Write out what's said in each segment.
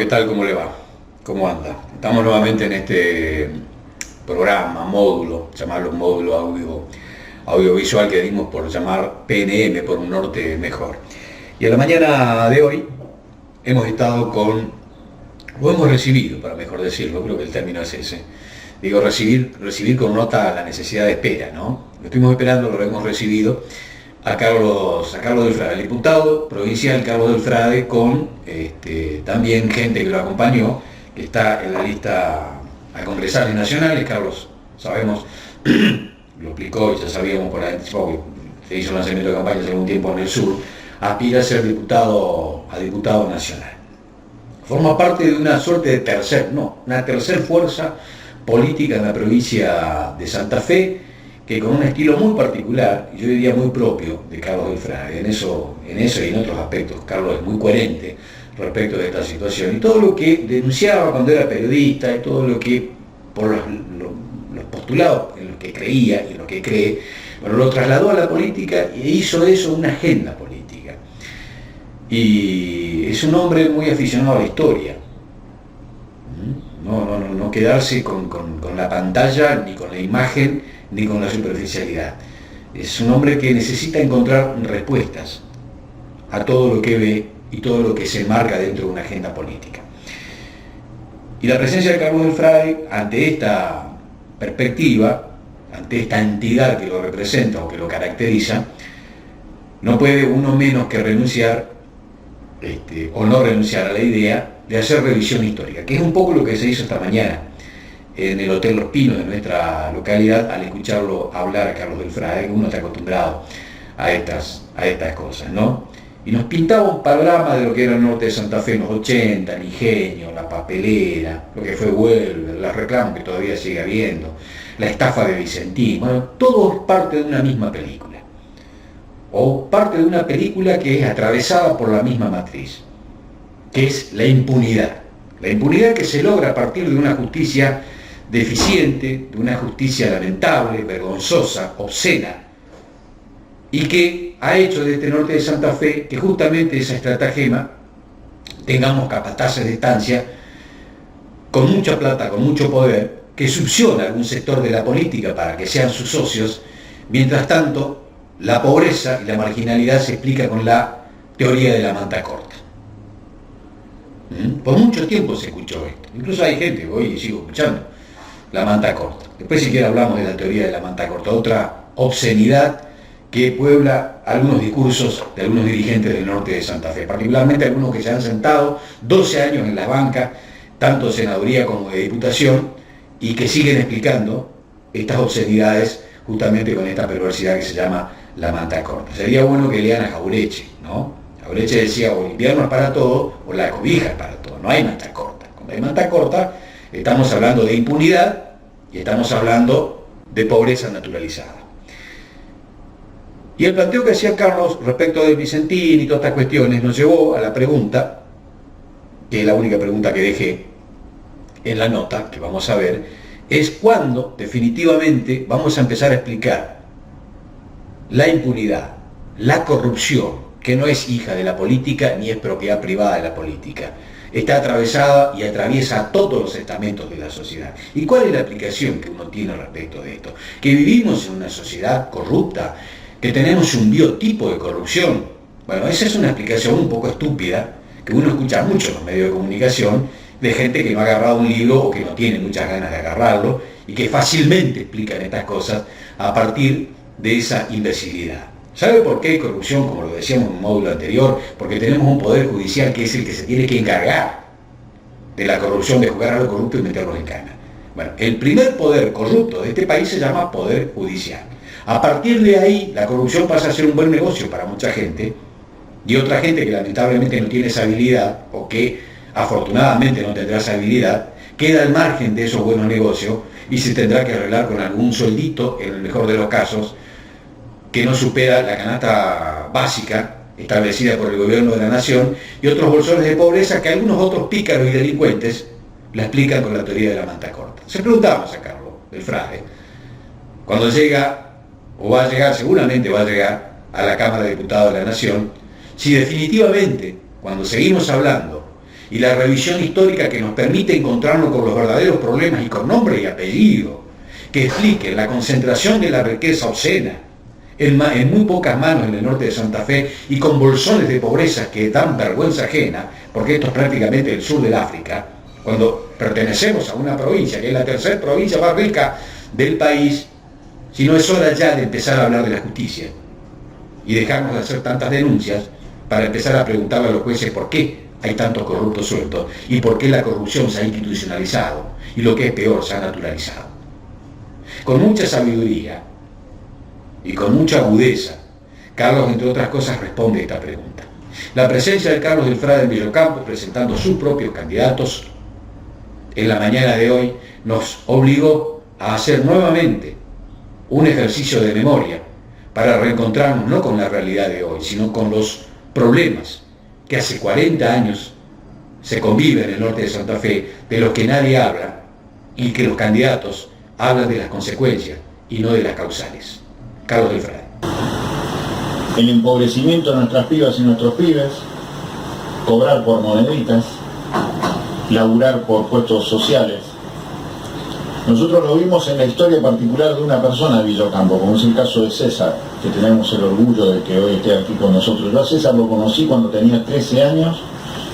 tal? ¿Cómo le va? ¿Cómo anda? Estamos nuevamente en este programa, módulo, llamarlo módulo audiovisual que dimos por llamar PNM, por un norte mejor. Y a la mañana de hoy hemos estado o hemos recibido, para mejor decirlo, creo que el término es ese. Digo, recibir con nota la necesidad de espera, ¿no? Lo estuvimos esperando, lo hemos recibido a Carlos del Frade, el diputado provincial Carlos del Frade, con también gente que lo acompañó, que está en la lista a congresales nacionales. Carlos, sabemos, lo explicó y ya sabíamos por anticipado que se hizo el lanzamiento de campaña hace algún tiempo en el sur, aspira a ser diputado nacional. Forma parte de una suerte de una tercer fuerza política en la provincia de Santa Fe, que con un estilo muy particular, yo diría muy propio de Carlos del Frade, en eso y en otros aspectos, Carlos es muy coherente respecto de esta situación, y todo lo que denunciaba cuando era periodista, y todo lo que, por los postulados en los que creía y en los que cree, bueno, lo trasladó a la política e hizo de eso una agenda política. Y es un hombre muy aficionado a la historia, no quedarse con la pantalla, ni con la imagen, ni con la superficialidad. Es un hombre que necesita encontrar respuestas a todo lo que ve y todo lo que se enmarca dentro de una agenda política. Y la presencia de Carlos del Frade, ante esta perspectiva, ante esta entidad que lo representa o que lo caracteriza, no puede uno menos que renunciar o no renunciar a la idea de hacer revisión histórica, que es un poco lo que se hizo esta mañana en el Hotel Los Pinos de nuestra localidad, al escucharlo hablar a Carlos del Frade, que uno está acostumbrado a estas cosas, ¿no? Y nos pintaba un panorama de lo que era el norte de Santa Fe en los 80, el ingenio, la papelera, lo que fue Huelva, los reclamos que todavía sigue habiendo, la estafa de Vicentín. Bueno, todo es parte de una misma película, o parte de una película que es atravesada por la misma matriz, que es la impunidad que se logra a partir de una justicia deficiente, de una justicia lamentable, vergonzosa, obscena, y que ha hecho de este norte de Santa Fe que justamente esa estratagema tengamos capataces de estancia con mucha plata, con mucho poder, que succiona algún sector de la política para que sean sus socios. Mientras tanto, la pobreza y la marginalidad se explica con la teoría de la manta corta. Por mucho tiempo se escuchó esto, incluso hay gente, hoy sigo escuchando, la manta corta. Después si quiere hablamos de la teoría de la manta corta, otra obscenidad que puebla algunos discursos de algunos dirigentes del norte de Santa Fe, particularmente algunos que se han sentado 12 años en la banca, tanto de senaduría como de diputación, y que siguen explicando estas obscenidades justamente con esta perversidad que se llama la manta corta. Sería bueno que lean a Jauretche, ¿no? Jauretche decía, o el invierno es para todo, o la cobija es para todo, no hay manta corta. Cuando hay manta corta, estamos hablando de impunidad y estamos hablando de pobreza naturalizada. Y el planteo que hacía Carlos respecto del Vicentín y todas estas cuestiones nos llevó a la pregunta, que es la única pregunta que dejé en la nota, que vamos a ver, es cuándo definitivamente vamos a empezar a explicar la impunidad, la corrupción, que no es hija de la política ni es propiedad privada de la política. Está atravesada y atraviesa todos los estamentos de la sociedad. ¿Y cuál es la aplicación que uno tiene respecto de esto? Que vivimos en una sociedad corrupta, que tenemos un biotipo de corrupción. Bueno, esa es una explicación un poco estúpida, que uno escucha mucho en los medios de comunicación, de gente que no ha agarrado un libro o que no tiene muchas ganas de agarrarlo, y que fácilmente explican estas cosas a partir de esa imbecilidad. ¿Sabe por qué hay corrupción? Como lo decíamos en un módulo anterior, porque tenemos un poder judicial que es el que se tiene que encargar de la corrupción, de jugar a los corruptos y meterlos en cana. Bueno, el primer poder corrupto de este país se llama poder judicial. A partir de ahí, la corrupción pasa a ser un buen negocio para mucha gente, y otra gente que lamentablemente no tiene esa habilidad, o que afortunadamente no tendrá esa habilidad, queda al margen de esos buenos negocios y se tendrá que arreglar con algún sueldito, en el mejor de los casos, que no supera la canasta básica establecida por el gobierno de la nación, y otros bolsones de pobreza que algunos otros pícaros y delincuentes la explican con la teoría de la manta corta. Se preguntábamos a Carlos del Frade, cuando llega, o va a llegar, seguramente va a llegar a la Cámara de Diputados de la Nación, si definitivamente, cuando seguimos hablando y la revisión histórica que nos permite encontrarnos con los verdaderos problemas y con nombre y apellido, que explique la concentración de la riqueza obscena en muy pocas manos en el norte de Santa Fe y con bolsones de pobreza que dan vergüenza ajena, porque esto es prácticamente el sur del África, cuando pertenecemos a una provincia que es la tercera provincia más rica del país, si no es hora ya de empezar a hablar de la justicia y dejarnos de hacer tantas denuncias para empezar a preguntarle a los jueces por qué hay tantos corruptos sueltos y por qué la corrupción se ha institucionalizado y, lo que es peor, se ha naturalizado. Con mucha sabiduría y con mucha agudeza, Carlos, entre otras cosas, responde a esta pregunta. La presencia de Carlos Delfrade en Villocampo, presentando sus propios candidatos, en la mañana de hoy nos obligó a hacer nuevamente un ejercicio de memoria para reencontrarnos no con la realidad de hoy, sino con los problemas que hace 40 años se conviven en el norte de Santa Fe, de los que nadie habla y que los candidatos hablan de las consecuencias y no de las causales. Carlos Delfrade. El empobrecimiento de nuestras pibas y nuestros pibes, cobrar por moneditas, laburar por puestos sociales. Nosotros lo vimos en la historia particular de una persona de Villocampo, como es el caso de César, que tenemos el orgullo de que hoy esté aquí con nosotros. Yo a César lo conocí cuando tenía 13 años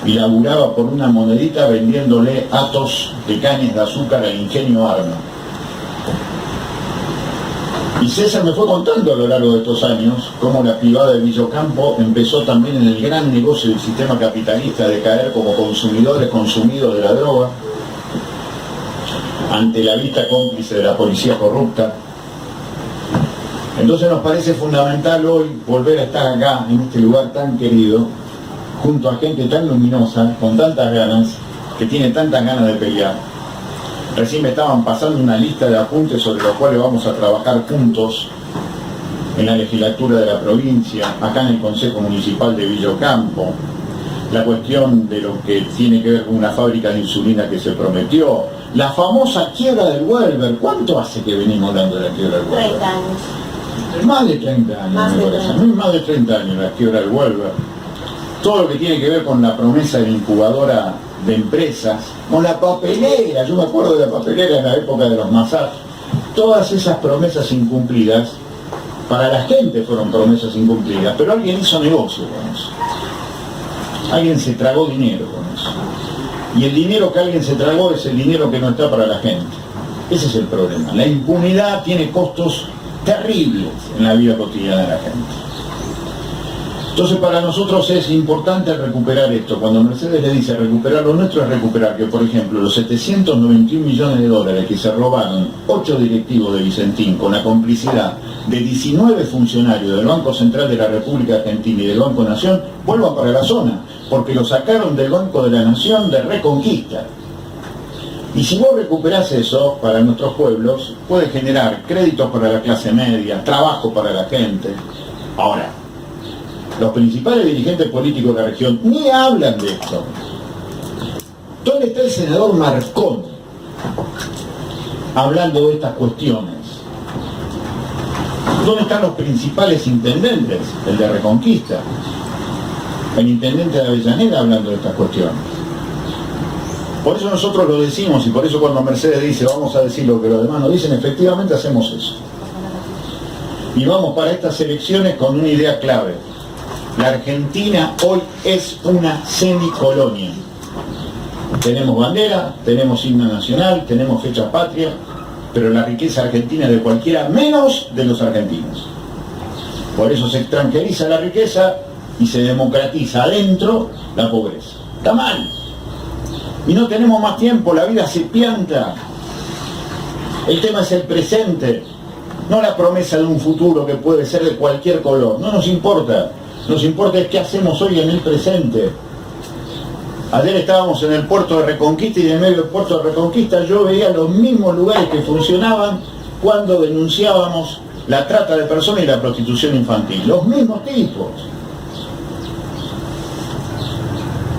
y laburaba por una monedita vendiéndole atos de cañas de azúcar al ingenio Arno. Y César me fue contando a lo largo de estos años cómo la privada de Villocampo empezó también en el gran negocio del sistema capitalista de caer como consumidores consumidos de la droga, ante la vista cómplice de la policía corrupta. Entonces nos parece fundamental hoy volver a estar acá, en este lugar tan querido, junto a gente tan luminosa, con tantas ganas, que tiene tantas ganas de pelear. Recién me estaban pasando una lista de apuntes sobre los cuales vamos a trabajar juntos en la legislatura de la provincia, acá en el Consejo Municipal de Villocampo, la cuestión de lo que tiene que ver con una fábrica de insulina que se prometió, la famosa quiebra del Welber. ¿Cuánto hace que venimos hablando de la quiebra del Welber? 30 años. Más de 30 años, me parece. A mí más de 30 años la quiebra del Welber. Todo lo que tiene que ver con la promesa de la incubadora de empresas, con la papelera, yo me acuerdo de la papelera en la época de los Massad, todas esas promesas incumplidas, para la gente fueron promesas incumplidas, pero alguien hizo negocio con eso. Alguien se tragó dinero con eso. Y el dinero que alguien se tragó es el dinero que no está para la gente. Ese es el problema. La impunidad tiene costos terribles en la vida cotidiana de la gente. Entonces para nosotros es importante recuperar esto. Cuando Mercedes le dice recuperar lo nuestro, es recuperar que, por ejemplo, los 791 millones de dólares que se robaron 8 directivos de Vicentín con la complicidad de 19 funcionarios del Banco Central de la República Argentina y del Banco Nación, vuelvan para la zona, porque lo sacaron del Banco de la Nación de Reconquista. Y si vos recuperás eso para nuestros pueblos, puede generar créditos para la clase media, trabajo para la gente. Ahora, los principales dirigentes políticos de la región ni hablan de esto. ¿Dónde está el senador Marconi hablando de estas cuestiones? ¿Dónde están los principales intendentes? El de Reconquista, el intendente de Avellaneda, hablando de estas cuestiones. Por eso nosotros lo decimos, y por eso cuando Mercedes dice vamos a decir lo que los demás no dicen, efectivamente hacemos eso. Y vamos para estas elecciones con una idea clave. La Argentina hoy es una semicolonia. Tenemos bandera, tenemos himno nacional, tenemos fecha patria, pero la riqueza argentina es de cualquiera menos de los argentinos. Por eso se extranjeriza la riqueza y se democratiza adentro la pobreza. Está mal. Y no tenemos más tiempo, la vida se pianta. El tema es el presente, no la promesa de un futuro que puede ser de cualquier color. No nos importa. Nos importa es qué hacemos hoy en el presente. Ayer estábamos en el puerto de Reconquista y en medio del puerto de Reconquista yo veía los mismos lugares que funcionaban cuando denunciábamos la trata de personas y la prostitución infantil. Los mismos tipos.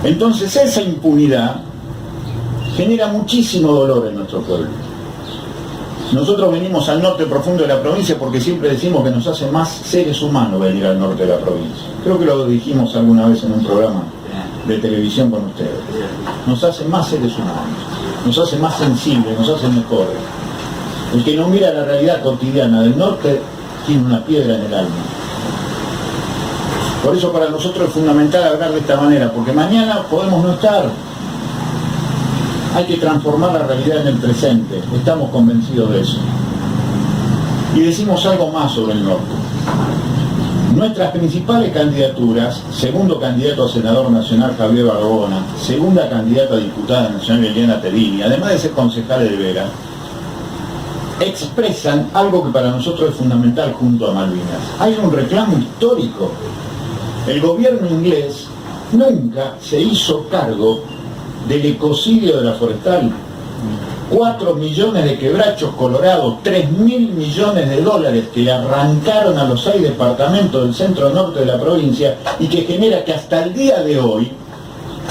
Entonces esa impunidad genera muchísimo dolor en nuestro pueblo. Nosotros venimos al norte profundo de la provincia porque siempre decimos que nos hace más seres humanos venir al norte de la provincia. Creo que lo dijimos alguna vez en un programa de televisión con ustedes. Nos hace más seres humanos, nos hace más sensibles, nos hace mejores. El que no mira la realidad cotidiana del norte tiene una piedra en el alma. Por eso para nosotros es fundamental hablar de esta manera, porque mañana podemos no estar. Hay que transformar la realidad en el presente, estamos convencidos de eso. Y decimos algo más sobre el norte. Nuestras principales candidaturas, segundo candidato a senador nacional Javier Barbona, segunda candidata a diputada nacional Eliana Tedini, además de ser concejales de Vera, expresan algo que para nosotros es fundamental junto a Malvinas. Hay un reclamo histórico. El gobierno inglés nunca se hizo cargo del ecocidio de la forestal. 4 millones de quebrachos colorados, 3.000 millones de dólares que le arrancaron a los 6 departamentos del centro norte de la provincia y que genera que hasta el día de hoy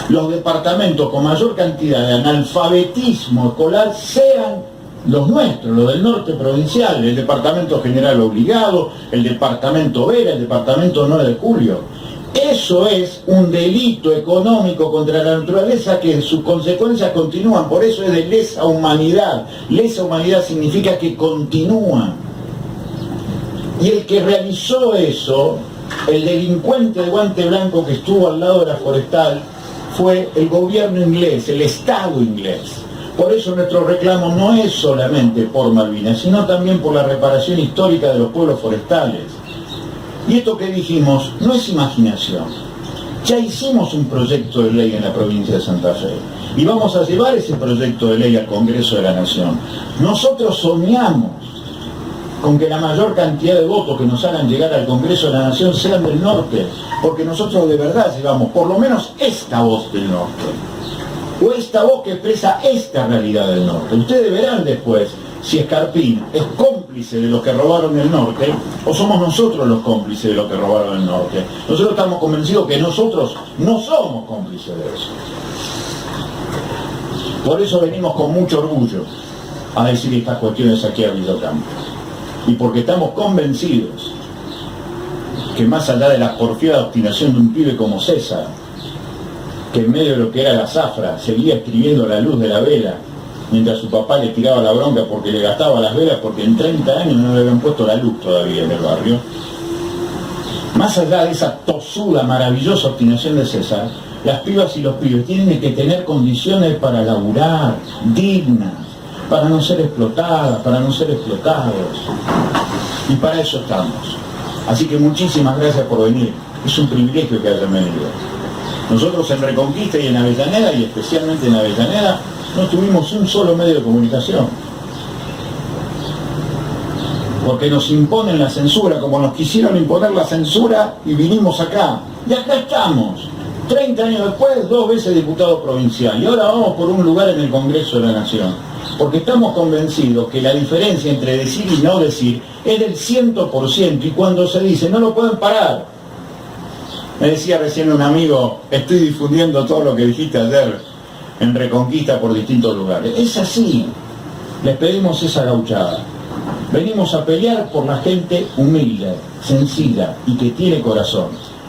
los departamentos con mayor cantidad de analfabetismo escolar sean los nuestros, los del norte provincial, el departamento general obligado, el departamento Vera, el departamento 9 de julio. Eso es un delito económico contra la naturaleza que sus consecuencias continúan, por eso es de lesa humanidad. Lesa humanidad significa que continúa. Y el que realizó eso, el delincuente de guante blanco que estuvo al lado de la forestal, fue el gobierno inglés, el Estado inglés. Por eso nuestro reclamo no es solamente por Malvinas, sino también por la reparación histórica de los pueblos forestales. Y esto que dijimos no es imaginación. Ya hicimos un proyecto de ley en la provincia de Santa Fe y vamos a llevar ese proyecto de ley al Congreso de la Nación. Nosotros soñamos con que la mayor cantidad de votos que nos hagan llegar al Congreso de la Nación sean del norte, porque nosotros de verdad llevamos por lo menos esta voz del norte, o esta voz que expresa esta realidad del norte. Ustedes verán después si Escarpín es cómplice de los que robaron el norte o somos nosotros los cómplices de los que robaron el norte. Nosotros estamos convencidos que nosotros no somos cómplices de eso. Por eso venimos con mucho orgullo a decir estas cuestiones aquí a Villocampo. Y porque estamos convencidos que más allá de la porfiada obstinación de un pibe como César, que en medio de lo que era la zafra seguía escribiendo La luz de la vela, mientras su papá le tiraba la bronca porque le gastaba las velas, porque en 30 años no le habían puesto la luz todavía en el barrio. Más allá de esa tosuda, maravillosa obstinación de César, las pibas y los pibes tienen que tener condiciones para laburar, dignas, para no ser explotadas, para no ser explotados. Y para eso estamos. Así que muchísimas gracias por venir. Es un privilegio que hayan venido. Nosotros en Reconquista y en Avellaneda, y especialmente en Avellaneda, no tuvimos un solo medio de comunicación. Porque nos imponen la censura, como nos quisieron imponer la censura y vinimos acá. Y acá estamos. 30 años después, 2 veces diputado provincial. Y ahora vamos por un lugar en el Congreso de la Nación. Porque estamos convencidos que la diferencia entre decir y no decir es del 100%. Y cuando se dice, no lo pueden parar. Me decía recién un amigo, estoy difundiendo todo lo que dijiste ayer en Reconquista por distintos lugares. Es así. Les pedimos esa gauchada. Venimos a pelear por la gente humilde, sencilla y que tiene corazón.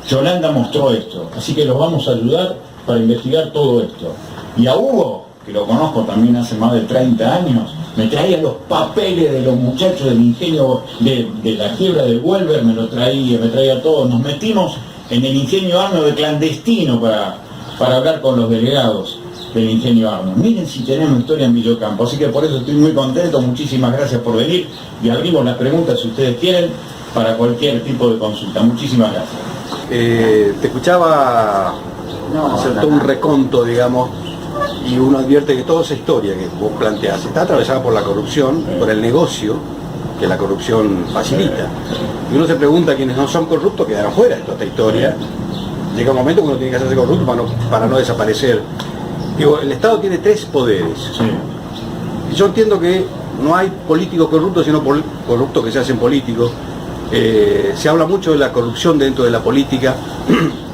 Yolanda mostró esto, así que los vamos a ayudar para investigar todo esto. Y a Hugo, que lo conozco también hace más de 30 años, me traía los papeles de los muchachos del ingenio de la quiebra del Welber, me traía todo. Nos metimos en el ingenio Arno de clandestino para hablar con los delegados del ingenio Arno. Miren si tenemos historia en Villocampo, así que por eso estoy muy contento. Muchísimas gracias por venir y abrimos las preguntas si ustedes quieren para cualquier tipo de consulta. Muchísimas gracias. Te escuchaba hacer todo un reconto, digamos, y uno advierte que toda esa historia que vos planteás está atravesada por la corrupción, por el negocio que la corrupción facilita. Y uno se pregunta, quienes no son corruptos quedaron fuera de toda esta historia. Llega un momento que uno tiene que hacerse corrupto para no desaparecer. Digo, el Estado tiene 3 poderes. Sí. Y yo entiendo que no hay políticos corruptos, sino corruptos que se hacen políticos. Se habla mucho de la corrupción dentro de la política,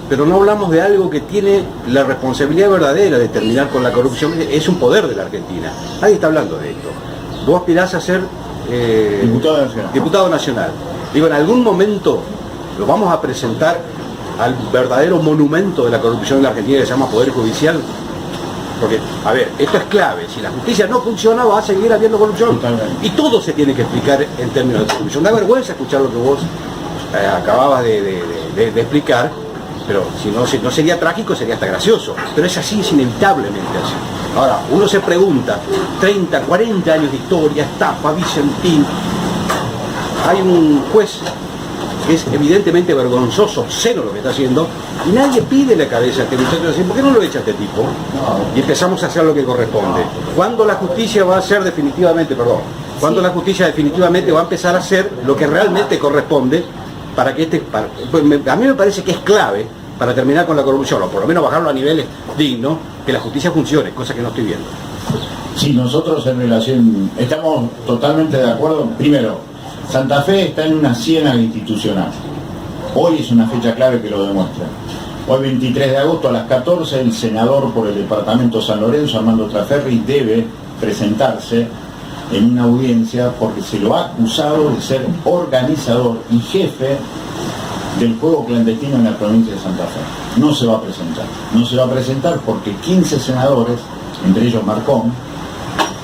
pero no hablamos de algo que tiene la responsabilidad verdadera de terminar con la corrupción. Es un poder de la Argentina. Nadie está hablando de esto. Vos aspirás a ser Diputado nacional. Diputado nacional. Digo, en algún momento lo vamos a presentar al verdadero monumento de la corrupción en la Argentina que se llama Poder Judicial. Porque, a ver, esto es clave, si la justicia no funciona va a seguir habiendo corrupción. Totalmente. Y todo se tiene que explicar en términos de corrupción. Da vergüenza escuchar lo que vos acababas de explicar, pero si no sería trágico, sería hasta gracioso. Pero es así, es inevitablemente así. Ahora, uno se pregunta, 30, 40 años de historia, estafa, Vicentín. Hay un juez que es evidentemente vergonzoso, obsceno lo que está haciendo, y nadie pide la cabeza a este muchacho, decir, ¿por qué no lo echa este tipo? Y empezamos a hacer lo que corresponde. ¿Cuándo la justicia va a hacer definitivamente, cuándo la justicia definitivamente va a empezar a hacer lo que realmente corresponde para que a mí me parece que es clave para terminar con la corrupción, o por lo menos bajarlo a niveles dignos, que la justicia funcione, cosa que no estoy viendo. Sí, nosotros en relación, estamos totalmente de acuerdo. Primero, Santa Fe está en una ciénaga institucional. Hoy es una fecha clave que lo demuestra. Hoy 23 de agosto a las 14 el senador por el departamento San Lorenzo, Armando Traferri, debe presentarse en una audiencia porque se lo ha acusado de ser organizador y jefe del juego clandestino en la provincia de Santa Fe. No se va a presentar. No se va a presentar porque 15 senadores, entre ellos Marcón,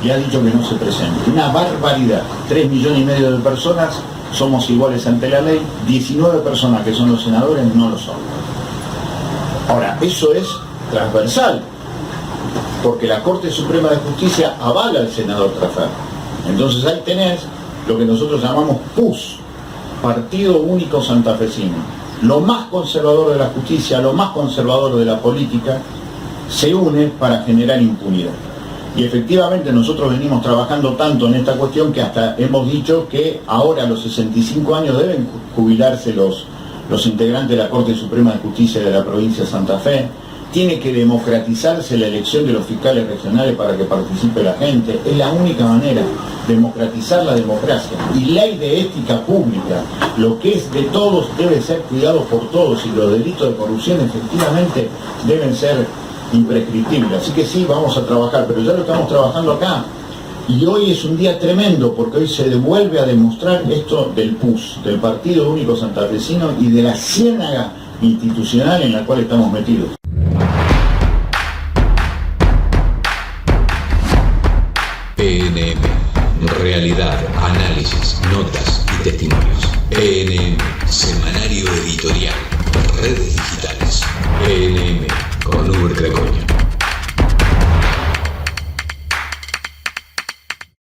y ha dicho que no se presente. Una barbaridad. 3,5 millones de personas somos iguales ante la ley, 19 personas que son los senadores no lo son. Ahora, eso es transversal, porque la Corte Suprema de Justicia avala al senador Traferri. Entonces ahí tenés lo que nosotros llamamos PUS, Partido Único Santafesino. Lo más conservador de la justicia, lo más conservador de la política, se une para generar impunidad. Y efectivamente nosotros venimos trabajando tanto en esta cuestión que hasta hemos dicho que ahora a los 65 años deben jubilarse los integrantes de la Corte Suprema de Justicia de la provincia de Santa Fe. Tiene que democratizarse la elección de los fiscales regionales para que participe la gente. Es la única manera, democratizar la democracia. Y ley de ética pública, lo que es de todos debe ser cuidado por todos y los delitos de corrupción efectivamente deben ser imprescriptible. Así que sí, vamos a trabajar, pero ya lo estamos trabajando acá. Y hoy es un día tremendo porque hoy se vuelve a demostrar esto del PUS, del Partido Único Santafesino y de la ciénaga institucional en la cual estamos metidos. PNM, realidad, análisis, notas y testimonios. PNM, semanario editorial, redes digitales. PNM, con Uber Crecoño.